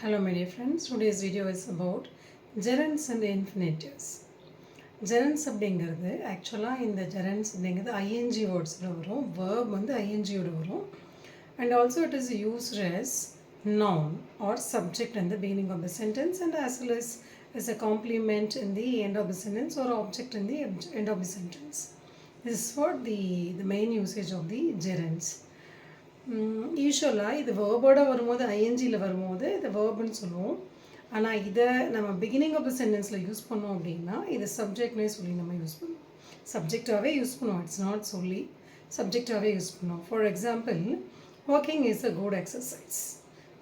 Hello my dear friends, today's video is about gerunds and infinitives. Gerunds அப்படிங்கிறது ஆக்சுவலாக இந்த gerunds அப்படிங்கிறது ing வேர்ட்ஸில் வரும், verb வந்து ing ஓட வரும், and also it is used as noun or subject in the beginning of the sentence and as well as a complement in the end of the sentence or object in the end of the sentence. This is what the main usage of the gerunds. யூஸ்வலாக இது வேர்போடு வரும்போது ஐஎன்ஜியில் வரும்போது இது வேர்புன்னு சொல்லுவோம். ஆனால் இதை நம்ம beginning of the சென்டென்ஸில் யூஸ் பண்ணோம் அப்படின்னா இது சப்ஜெக்ட்னே சொல்லி நம்ம யூஸ் பண்ணுவோம். சப்ஜெக்டாகவே யூஸ் பண்ணுவோம், இட்ஸ் நாட் சொல்லி சப்ஜெக்டாகவே யூஸ் பண்ணுவோம். For example, walking is a good exercise.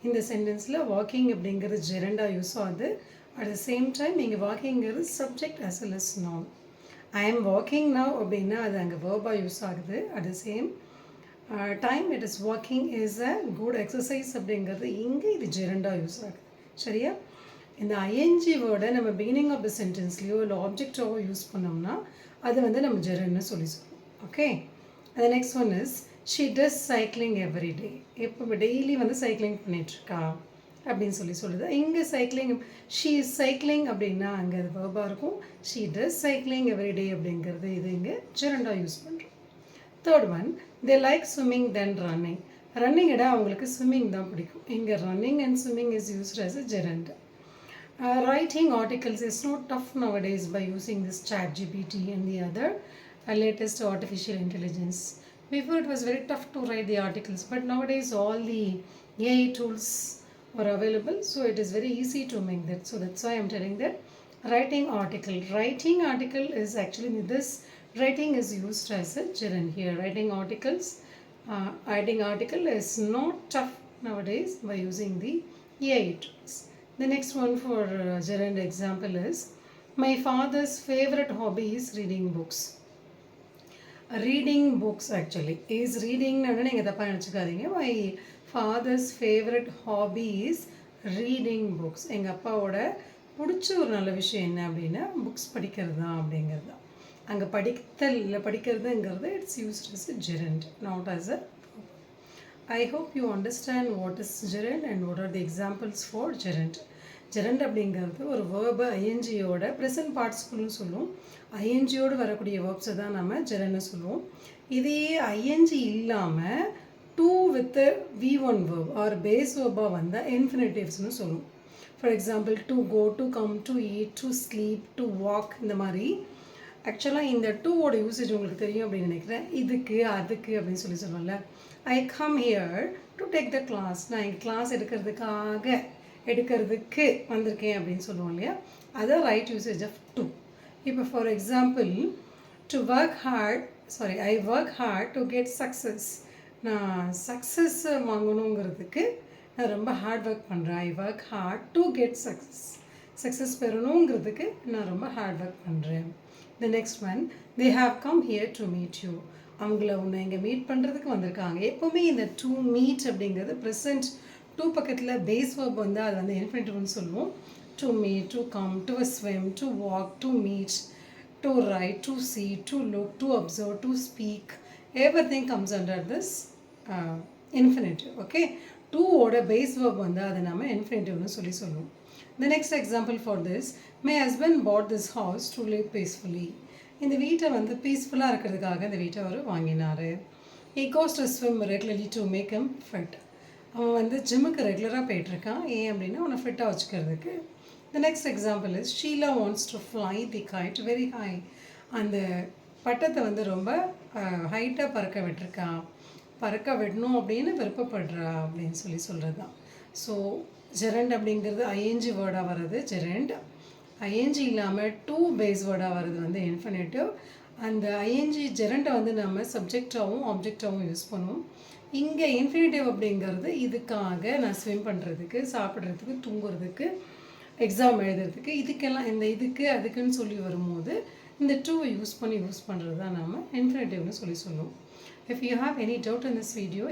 இந்த சென்டென்ஸில் வாக்கிங் அப்படிங்கிறது ஜெரண்டாக யூஸ் ஆகுது. அட் த சேம் டைம் நீங்கள் வாக்கிங்கிறது subject as well as noun. I am walking now அப்படின்னா அது அங்கே வேர்பாக யூஸ் ஆகுது. At the same time it is walking is a good exercise அப்படிங்கிறது இங்கே இது ஜெரண்டாக யூஸ் ஆகுது. சரியா? இந்த ஐஎன்ஜி வேர்டை நம்ம பிகினிங் ஆஃப் த சென்டென்ஸ்லையோ இல்லை ஆப்ஜெக்டாவோ யூஸ் பண்ணோம்னா அது வந்து நம்ம ஜெரன்னு சொல்லி சொல்லுவோம். ஓகே, அந்த next one is she does cycling every day. இப்போ டெய்லி வந்து சைக்கிளிங் பண்ணிகிட்ருக்கா அப்படின்னு சொல்லுது. இங்கே சைக்கிளிங், ஷீ இஸ் சைக்கிளிங் அப்படின்னா அங்கே அது வேர்பாக இருக்கும். She does cycling every day அப்படிங்கிறது இது இங்கே ஜெரண்டாக யூஸ் பண்ணுறோம். Third one, they like swimming then running. Running இட அவங்களுக்கு ஸ்விம்மிங் தான் பிடிக்கும். இங்கே running and swimming is used as a gerund. Writing articles is not tough nowadays by using this ChatGPT and the other latest artificial intelligence. Before it was very tough to write the articles, but nowadays all the AI tools are available, so it is very easy to make that. So that's why I'm telling that writing article is actually this. Writing is used as a gerund here. Writing article is not tough nowadays by using the AI tools. The next one for gerund example is my father's favorite hobby is reading books. Reading books actually is reading. நீங்கள் தப்பாக நினச்சிக்காதீங்க. My father's favorite hobby is reading books. எங்கள் அப்பாவோட பிடிச்ச ஒரு நல்ல விஷயம் என்ன அப்படின்னா புக்ஸ் படிக்கிறது தான் அப்படிங்கிறது தான். அங்கே படித்தல் இல்லை படிக்கிறதுங்கிறது it's used as a gerund, not as a verb. I hope you understand what is gerund and what are the examples for gerund. gerund அப்படிங்கிறது ஒரு verb ஐஎன்ஜியோட ப்ரெசன்ட் பார்ட்டிசிபிள்னு சொல்லுவோம். ஐஎன்ஜியோடு வரக்கூடிய வேர்ப்ஸை தான் நம்ம gerundனு சொல்லுவோம். இதே ஐஎன்ஜி இல்லாமல் to with V1 verb or base வேர்பாக வந்தால் இன்ஃபினிட்டிவ்ஸ்னு சொல்லுவோம். For example, to go, to come, to eat, to sleep, to walk, இந்த மாதிரி. ஆக்சுவலாக இந்த டூவோட யூசேஜ் உங்களுக்கு தெரியும் அப்படின்னு நினைக்கிறேன். இதுக்கு அதுக்கு அப்படின்னு சொல்லுவோம்ல. I come here to take the class. நான் எங்கள் கிளாஸ் எடுக்கிறதுக்கு வந்திருக்கேன் அப்படின்னு சொல்லுவோம் இல்லையா? அதான் ரைட் யூசேஜ் ஆஃப் டு. இப்போ for example, to work hard, I work hard to get success. நான் சக்ஸஸ் வாங்கணுங்கிறதுக்கு நான் ரொம்ப ஹார்ட் ஒர்க் பண்ணுறேன். I work hard to get success பெறணுங்கிறதுக்கு நான் ரொம்ப ஹார்ட் ஒர்க் பண்ணுறேன். The next one, they have come here to meet you. அவங்கள உன்னை இங்கே மீட் பண்ணுறதுக்கு வந்திருக்காங்க. எப்போவுமே இந்த டு மீட் அப்படிங்கிறது ப்ரெசன்ட் டூ பக்கத்தில் பேஸ் வேர்ப் வந்து அது வந்து இன்ஃபினிட்டிவ்னு சொல்லுவோம். To meet, to come, to swim, to walk, to meet, to right, to see, to look, to observe, to speak, everything comes under this infinitive. Okay, டூவோட base verb வந்து அதை நம்ம இன்ஃபினிட்டிவ்னு சொல்லுவோம். The next example for this, my husband bought this house to live peacefully. இந்த வீட்டை வந்து பீஸ்ஃபுல்லாக இருக்கிறதுக்காக இந்த வீட்டை அவர் வாங்கினார். He goes to swim regularly to make him fit. அவன் வந்து ஜிம்முக்கு ரெகுலராக போயிட்டுருக்கான். ஏன் அப்படின்னா அவனை ஃபிட்டாக வச்சுக்கிறதுக்கு. The next example is Sheila wants to fly the kite very high. அந்த பட்டத்தை வந்து ரொம்ப ஹைட்டாக பறக்க விடணும் அப்படின்னு விருப்பப்படுறா அப்படின்னு சொல்கிறது தான். ஸோ ஜெரண்ட் அப்படிங்கிறது ஐஎன்ஜி வேர்டாக வர்றது ஜெரண்ட். ஐஎன்ஜி இல்லாமல் டூ பேஸ் வேர்டாக வர்றது வந்து இன்ஃபினிட்டிவ். அந்த ஐஎன்ஜி ஜெரண்டை வந்து நம்ம சப்ஜெக்டாகவும் ஆப்ஜெக்டாகவும் யூஸ் பண்ணுவோம். இங்கே இன்ஃபினிட்டிவ் அப்படிங்கிறது இதுக்காக நான் ஸ்விம் பண்ணுறதுக்கு, சாப்பிட்றதுக்கு, தூங்குறதுக்கு, எக்ஸாம் எழுதுறதுக்கு, இதுக்கெல்லாம் இந்த இதுக்கு அதுக்குன்னு சொல்லி வரும்போது இந்த டூவை யூஸ் பண்ணுறது தான் நம்ம இன்ஃபினிட்டிவ்னு சொல்லுவோம். If you have any doubt in this video,